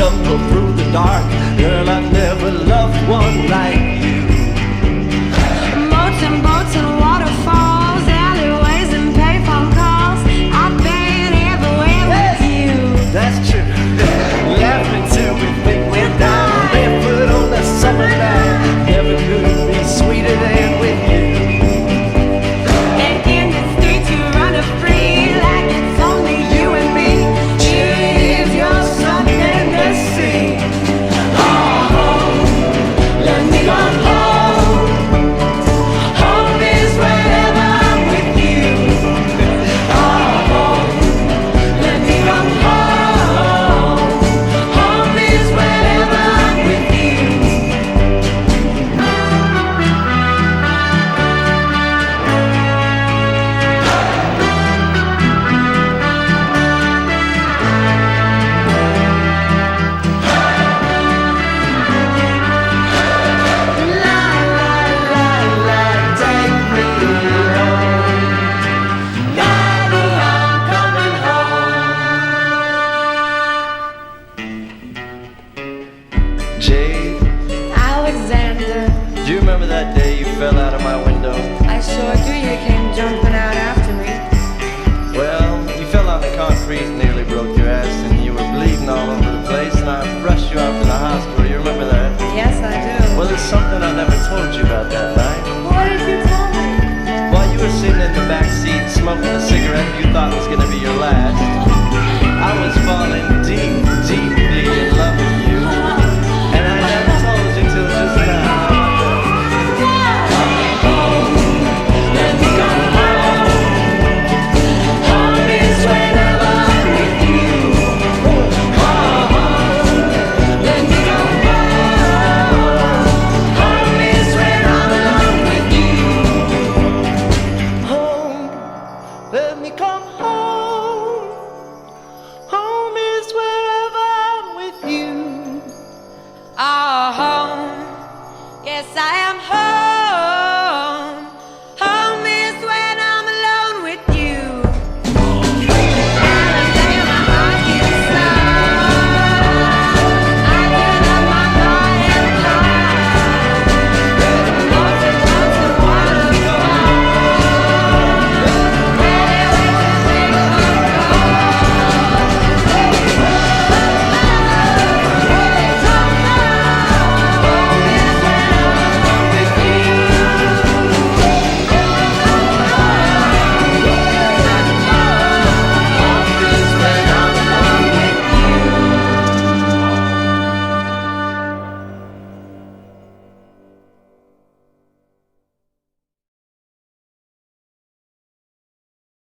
jungle, through the dark. Girl, I never loved one like you. Boats and boats and waterfalls, alleyways and payphone calls. I've been everywhere with you. That's true. Laughing till we think we're down, barefoot on the summer night. Never could be sweeter than with you. And in the streets you run free like it's only you and me. You leave your son in the sea. Oh, let me go home. Home is wherever I'm with you. Oh, let me go home. Home is wherever I'm with you. Take me home. Daddy, I'm coming home. Jade, Alexander, do you remember that day you fell out of my window? I sure do. You came jumping out after me. Well, you fell on the concrete and nearly broke your ass, and you were bleeding all over the place, and I rushed you out to the hospital. You remember that? Yes, I do. Well, there's something I never told you about that night. What did you tell me? While you were sitting in the back seat smoking a cigarette you thought was going to be your last, I was falling deep, deeply in love with you, and I never told you till just now. Let me go home. Home is whenever I'm with you. Let me go home. Home is when I'm alone with you. Home, let me come home. Home is wherever I'm with you. Oh, home. Yes, I